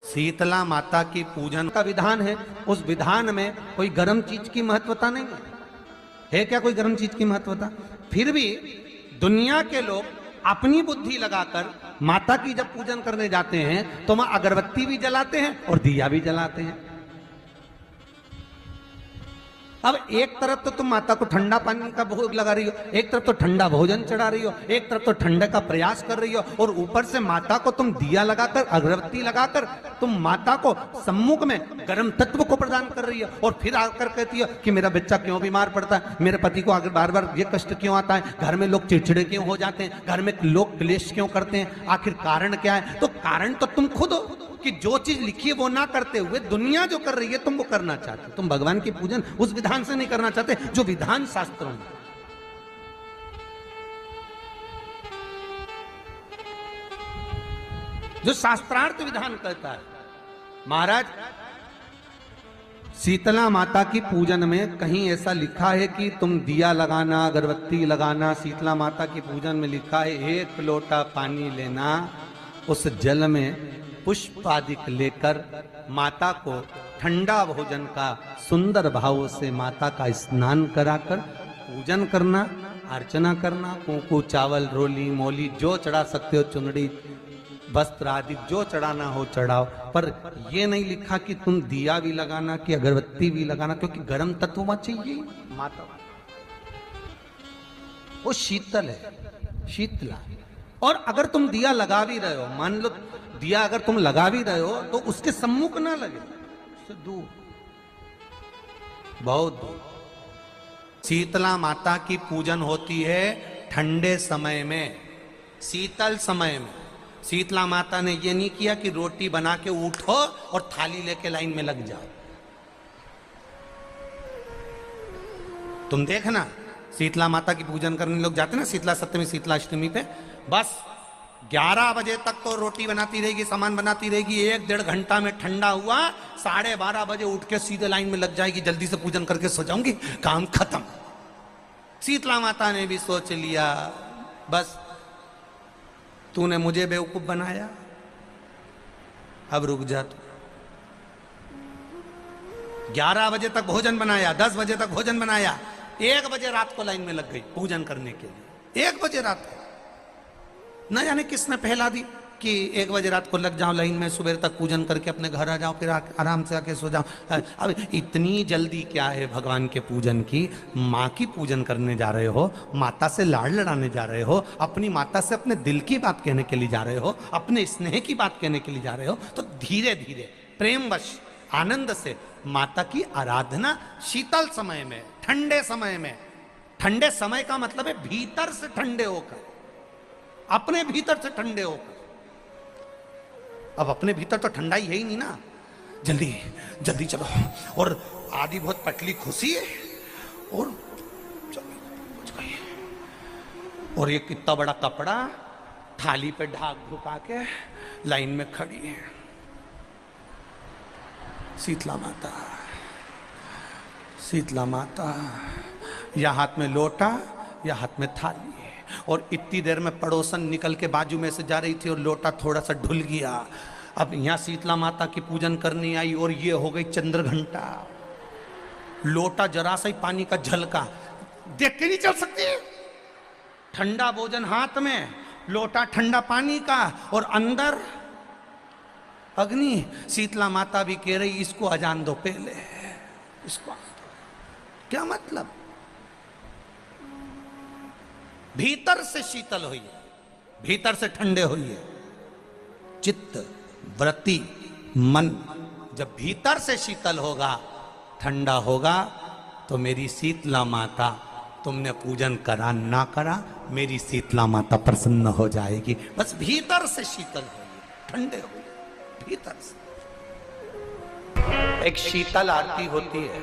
शीतला माता की पूजन का विधान है। उस विधान में कोई गर्म चीज की महत्वता नहीं है क्या? कोई गर्म चीज की महत्वता? फिर भी दुनिया के लोग अपनी बुद्धि लगाकर माता की जब पूजन करने जाते हैं तो वहां अगरबत्ती भी जलाते हैं और दिया भी जलाते हैं। अब एक तरफ तो तुम माता को ठंडा पानी का भोग लगा रही हो, एक तरफ तो ठंडा भोजन चढ़ा रही हो, एक तरफ तो ठंडे का प्रयास कर रही हो, और ऊपर से माता को तुम दिया लगाकर अगरबत्ती लगाकर तुम माता को सम्मुख में गर्म तत्व को प्रदान कर रही हो, और फिर आकर कहती हो कि मेरा बच्चा क्यों बीमार पड़ता है, मेरे पति को आगे बार बार ये कष्ट क्यों आता है, घर में लोग चिड़चिड़े क्यों हो जाते हैं, घर में लोग क्लेश क्यों करते हैं, आखिर कारण क्या है? तो कारण तो तुम खुद हो कि जो चीज लिखी है वो ना करते हुए दुनिया जो कर रही है तुम वो करना चाहते हो। तुम भगवान की पूजन उस विधान से नहीं करना चाहते जो विधान शास्त्रों में। जो शास्त्रार्थ विधान कहता है। महाराज, शीतला माता की पूजन में कहीं ऐसा लिखा है कि तुम दिया लगाना, अगरबत्ती लगाना? शीतला माता की पूजन में लिखा है एक लोटा पानी लेना, उस जल में पुष्प आदि लेकर माता को ठंडा भोजन का सुंदर भाव से माता का स्नान कराकर पूजन करना, अर्चना करना, कुंकू चावल रोली मोली जो चढ़ा सकते हो, चुनड़ी वस्त्र आदि जो चढ़ाना हो चढ़ाओ, पर यह नहीं लिखा कि तुम दिया भी लगाना कि अगरबत्ती भी लगाना, क्योंकि गर्म तत्व वहां चाहिए। माता वो शीतल है, शीतला। और अगर तुम दिया लगा भी रहे हो, मान लो दिया अगर तुम लगा भी रहे हो तो उसके सम्मुख ना लगे, उससे दूर, बहुत दूर। शीतला माता की पूजन होती है ठंडे समय में, शीतल समय में। शीतला माता ने ये नहीं किया कि रोटी बना के उठो और थाली लेके लाइन में लग जाओ। तुम देखना, शीतला माता की पूजन करने लोग जाते ना शीतला सप्तमी, शीतला अष्टमी पे, बस 11 बजे तक तो रोटी बनाती रहेगी, सामान बनाती रहेगी, 1-1.5 घंटा में ठंडा हुआ, 12:30 बजे उठ के सीधे लाइन में लग जाएगी, जल्दी से पूजन करके सो जाऊंगी, काम खत्म। शीतला माता ने भी सोच लिया बस तूने मुझे बेवकूफ बनाया, अब रुक जा तू। 11 बजे तक भोजन बनाया, 10 बजे तक भोजन बनाया, 1 बजे रात को लाइन में लग गई पूजन करने के लिए। 1 बजे रात को न जाने किसने पहला दी कि 1 बजे रात को लग जाओ लाइन में, सुबह तक पूजन करके अपने घर आ जाओ, फिर आराम से आके सो जाओ। अब इतनी जल्दी क्या है भगवान के पूजन की? माँ की पूजन करने जा रहे हो, माता से लाड़ लड़ाने जा रहे हो, अपनी माता से अपने दिल की बात कहने के लिए जा रहे हो, अपने स्नेह की बात कहने के लिए जा रहे हो, तो धीरे धीरे प्रेमवश आनंद से माता की आराधना शीतल समय में, ठंडे समय में। ठंडे समय का मतलब है भीतर से ठंडे होकर, अपने भीतर से ठंडे होकर। अब अपने भीतर तो ठंडा ही है ही नहीं ना, जल्दी जल्दी चलो, और आधी बहुत पतली खुशी है, और और ये कितना बड़ा कपड़ा थाली पे ढाक ढुका के लाइन में खड़ी है शीतला माता। शीतला माता, या हाथ में लोटा या हाथ में थाली, और इतनी देर में पड़ोसन निकल के बाजू में से जा रही थी और लोटा थोड़ा सा ढुल गया। अब यहाँ शीतला माता की पूजन करनी आई और ये हो गई चंद्र घंटा। लोटा जरा सा ही पानी का झलका, देख के नहीं चल सकती। ठंडा भोजन हाथ में, लोटा ठंडा पानी का, और अंदर अग्नि। शीतला माता भी कह रही इसको अजान दो पहले, इसको क्या मतलब? भीतर से शीतल होइए, भीतर से ठंडे होइए। चित्त वृत्ति मन जब भीतर से शीतल होगा, ठंडा होगा, तो मेरी शीतला माता, तुमने पूजन करा ना करा, मेरी शीतला माता प्रसन्न हो जाएगी। बस भीतर से शीतल होइए, ठंडे होइए भीतर से। एक शीतल आरती होती है,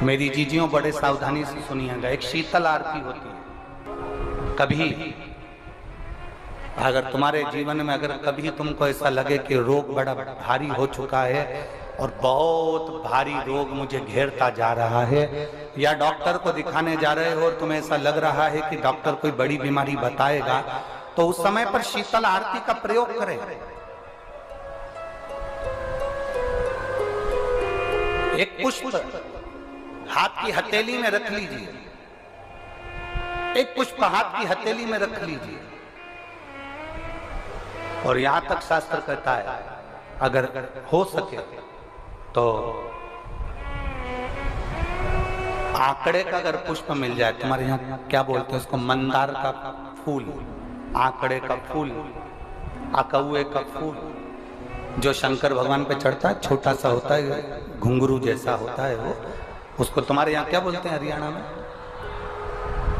मेरी जीजियों बड़े सावधानी से सुनिएगा। एक शीतल आरती होती है। कभी अगर तुम्हारे जीवन में अगर कभी तुमको ऐसा लगे कि रोग बड़ा भारी हो चुका है और बहुत भारी रोग मुझे घेरता जा रहा है, या डॉक्टर को दिखाने जा रहे हो और तुम्हें ऐसा लग रहा है कि डॉक्टर कोई बड़ी बीमारी बताएगा, तो उस समय पर शीतल आरती का प्रयोग करें। एक पुष्प हाथ की हथेली में रख लीजिए, एक पुष्प हाथ की हथेली में रख लीजिए। और यहां तक शास्त्र कहता है अगर हो सके तो आंकड़े का अगर पुष्प मिल जाए, तुम्हारे यहाँ क्या बोलते हैं उसको, मंदार का फूल, आंकड़े का फूल, अकौए का फूल, जो शंकर भगवान पे चढ़ता है, छोटा सा होता है, घुंघरू जैसा होता है वो, उसको तुम्हारे यहाँ क्या बोलते हैं हरियाणा में?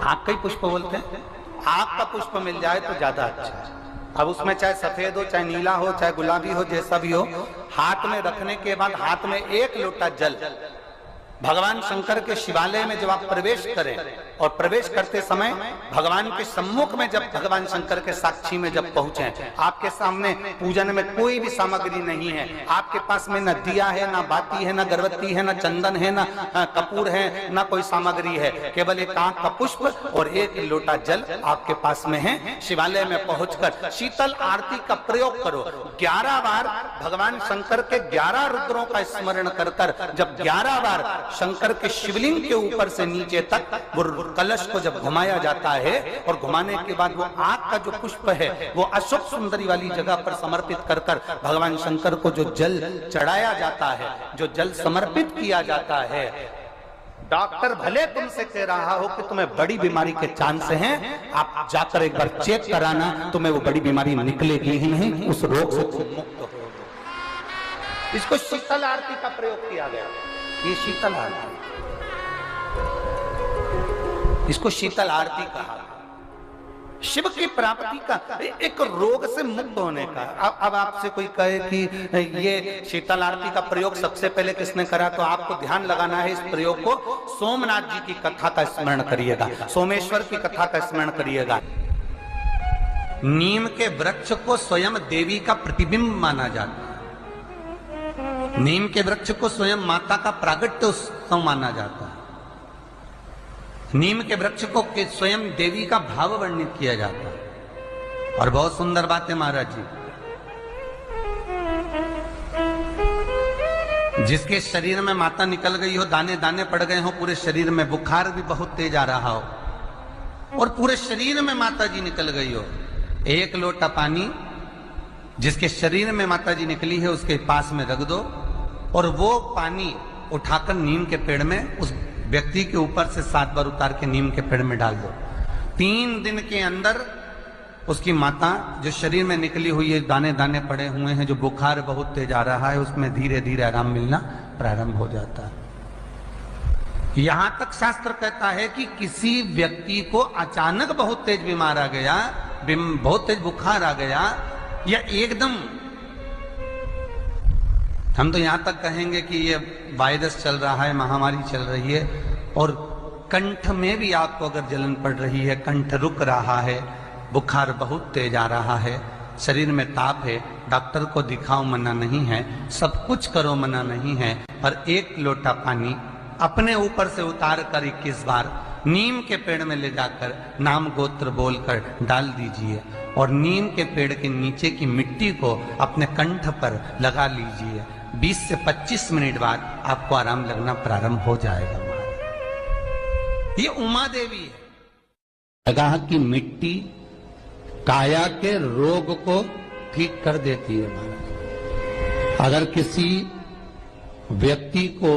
आंख का ही पुष्प बोलते हैं। आंख का पुष्प मिल जाए तो ज्यादा अच्छा है। अब उसमें चाहे सफेद हो, चाहे नीला हो, चाहे गुलाबी हो, जैसा भी हो, हाथ में रखने के बाद हाथ में एक लोटा जल, भगवान शंकर के शिवालय में जब आप प्रवेश करें और प्रवेश करते समय भगवान के सम्मुख में जब भगवान शंकर के साक्षी में जब पहुंचे, आपके सामने पूजन में कोई भी सामग्री नहीं है, आपके पास में न दिया है, ना बाती है, ना गर्भवती है, ना चंदन है, ना कपूर है, ना कोई सामग्री है, केवल एक आंख का पुष्प और एक लोटा जल आपके पास में है। शिवालय में पहुंचकर शीतल आरती का प्रयोग करो। 11 बार भगवान शंकर के 11 रुद्रों का स्मरण कर कर जब 11 बार शंकर के शिवलिंग के ऊपर से नीचे तक वो कलश को जब घुमाया जाता है और घुमाने के बाद वो आग का जो पुष्प है वो अशोक सुंदरी वाली जगह पर समर्पित कर कर भगवान शंकर को जो जल चढ़ाया जाता है, जो जल समर्पित किया जाता है, डॉक्टर भले तुमसे कह रहा हो कि तुम्हें बड़ी बीमारी के चांस हैं, आप जाकर एक बार चेक कराना, तुम्हें वो बड़ी बीमारी निकलेगी ही नहीं, उस रोग से मुक्त हो। इसको शीतल आरती का प्रयोग किया गया। ये शीतल आरती, इसको शीतल आरती कहा। शिव की प्राप्ति का, एक रोग से मुक्त होने का। अब आपसे कोई कहे कि ये शीतल आरती का प्रयोग सबसे पहले किसने करा, तो आपको ध्यान लगाना है इस प्रयोग को। सोमनाथ जी की कथा का स्मरण करिएगा, सोमेश्वर की कथा का स्मरण करिएगा। नीम के वृक्ष को स्वयं देवी का प्रतिबिंब माना जाता है। नीम के वृक्ष को स्वयं माता का प्रागट्य उत्सव माना जाता है। नीम के वृक्ष को स्वयं देवी का भाव वर्णित किया जाता है। और बहुत सुंदर बात है महाराज जी, जिसके शरीर में माता निकल गई हो, दाने दाने पड़ गए हो पूरे शरीर में, बुखार भी बहुत तेज आ रहा हो और पूरे शरीर में माता जी निकल गई हो, एक लोटा पानी जिसके शरीर में माता जी निकली है उसके पास में रख दो और वो पानी उठाकर नीम के पेड़ में उस व्यक्ति के ऊपर से 7 बार उतार के नीम के पेड़ में डाल दो। 3 दिन के अंदर उसकी माता जो शरीर में निकली हुई है, दाने दाने पड़े हुए हैं, जो बुखार बहुत तेज आ रहा है, उसमें धीरे धीरे आराम मिलना प्रारंभ हो जाता है। यहां तक शास्त्र कहता है कि किसी व्यक्ति को अचानक बहुत तेज बीमार आ गया, बहुत तेज बुखार आ गया, या एकदम, हम तो यहां तक कहेंगे कि ये वायरस चल रहा है, महामारी चल रही है, और कंठ में भी आपको अगर जलन पड़ रही है, कंठ रुक रहा है, बुखार बहुत तेज आ रहा है, शरीर में ताप है, डॉक्टर को दिखाओ मना नहीं है, सब कुछ करो मना नहीं है, और एक लोटा पानी अपने ऊपर से उतार कर 21 बार नीम के पेड़ में ले जाकर नाम गोत्र बोलकर डाल दीजिए और नीम के पेड़ के नीचे की मिट्टी को अपने कंठ पर लगा लीजिए। 20 से 25 मिनट बाद आपको आराम लगना प्रारंभ हो जाएगा। ये उमा देवी है। जगह की मिट्टी काया के रोग को ठीक कर देती है महाराज। अगर किसी व्यक्ति को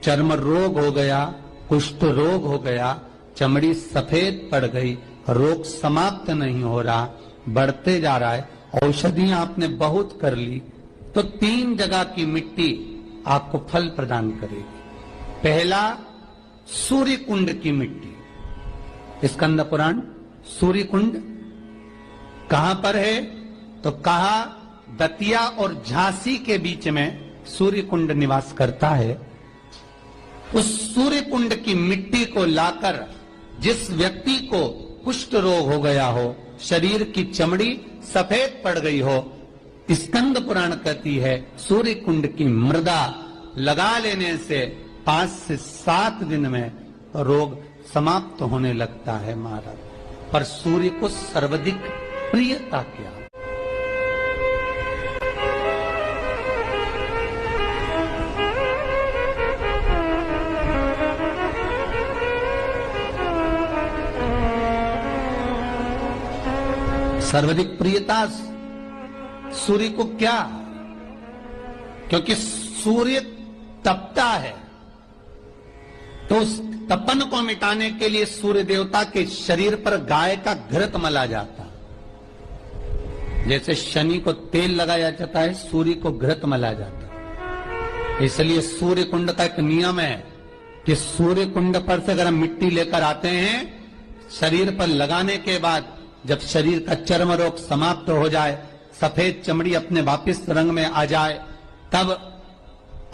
चर्म रोग हो गया, कुष्ठ रोग हो गया, चमड़ी सफेद पड़ गई, रोग समाप्त नहीं हो रहा, बढ़ते जा रहा है, औषधियां आपने बहुत कर ली, तो 3 जगह की मिट्टी आपको फल प्रदान करेगी। पहला, सूर्य कुंड की मिट्टी। स्कंद पुराण सूर्य कुंड कहां पर है, तो कहा दतिया और झांसी के बीच में सूर्य कुंड निवास करता है। उस सूर्य कुंड की मिट्टी को लाकर जिस व्यक्ति को कुष्ठ रोग हो गया हो, शरीर की चमड़ी सफेद पड़ गई हो, स्कंद पुराण कहती है सूर्य कुंड की मृदा लगा लेने से 5 से 7 दिन में रोग समाप्त होने लगता है महाराज। पर सूर्य को सर्वाधिक प्रियता क्या? सर्वाधिक प्रियता सूर्य को क्या? क्योंकि सूर्य तपता है, तो उस तपन को मिटाने के लिए सूर्य देवता के शरीर पर गाय का घृत मला जाता। जैसे शनि को तेल लगाया जाता है, सूर्य को घृत मला जाता। इसलिए सूर्य कुंड का एक नियम है कि सूर्य कुंड पर से अगर हम मिट्टी लेकर आते हैं, शरीर पर लगाने के बाद जब शरीर का चर्म रोग समाप्त हो जाए, सफेद चमड़ी अपने वापिस रंग में आ जाए, तब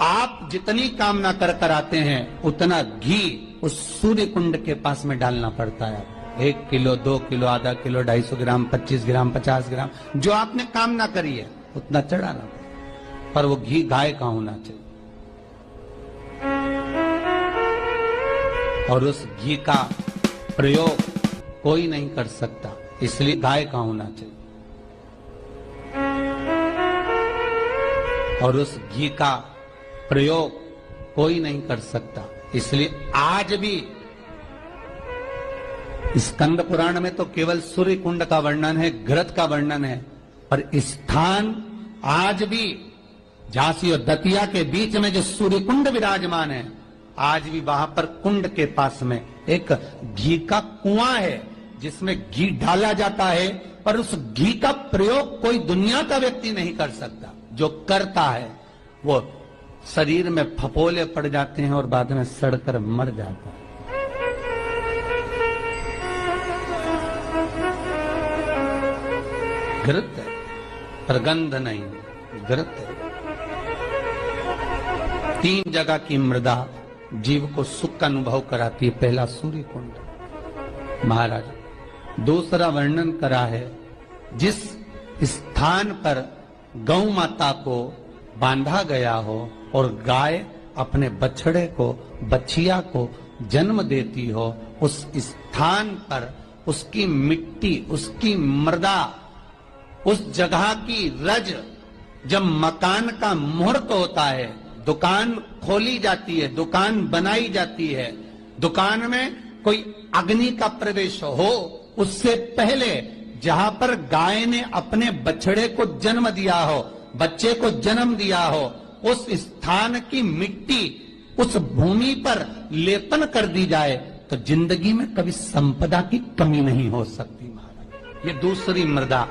आप जितनी कामना कर कर आते हैं उतना घी उस सूर्य कुंड के पास में डालना पड़ता है। 1 किलो, 2 किलो, आधा किलो, 250 ग्राम, 25 ग्राम, 50 ग्राम, जो आपने कामना करी है उतना चढ़ाना पड़ता। पर वो घी गाय का होना चाहिए, और उस घी का प्रयोग कोई नहीं कर सकता, इसलिए गाय का होना चाहिए। और उस घी का प्रयोग कोई नहीं कर सकता, इसलिए आज भी स्कंद पुराण में तो केवल सूर्य कुंड का वर्णन है, घृत का वर्णन है, पर स्थान आज भी झांसी और दतिया के बीच में जो सूर्य कुंड विराजमान है, आज भी वहां पर कुंड के पास में एक घी का कुआं है जिसमें घी डाला जाता है, पर उस घी का प्रयोग कोई दुनिया का व्यक्ति नहीं कर सकता। जो करता है वो शरीर में फपोले पड़ जाते हैं और बाद में सड़कर मर जाता है। घृत है, प्रगंध नहीं, घृत है। 3 जगह की मृदा जीव को सुख का अनुभव कराती है। पहला सूर्य कुंड महाराज, दूसरा वर्णन करा है जिस स्थान पर गौ माता को बांधा गया हो और गाय अपने बछड़े को, बछिया को जन्म देती हो, उस स्थान पर उसकी मिट्टी, उसकी मृदा, उस जगह की रज, जब मकान का मुहूर्त होता है, दुकान खोली जाती है, दुकान बनाई जाती है, दुकान में कोई अग्नि का प्रवेश हो, उससे पहले जहां पर गाय ने अपने बछड़े को जन्म दिया हो, बच्चे को जन्म दिया हो, उस स्थान की मिट्टी उस भूमि पर लेपन कर दी जाए तो जिंदगी में कभी संपदा की कमी नहीं हो सकती महाराज। ये दूसरी मृदा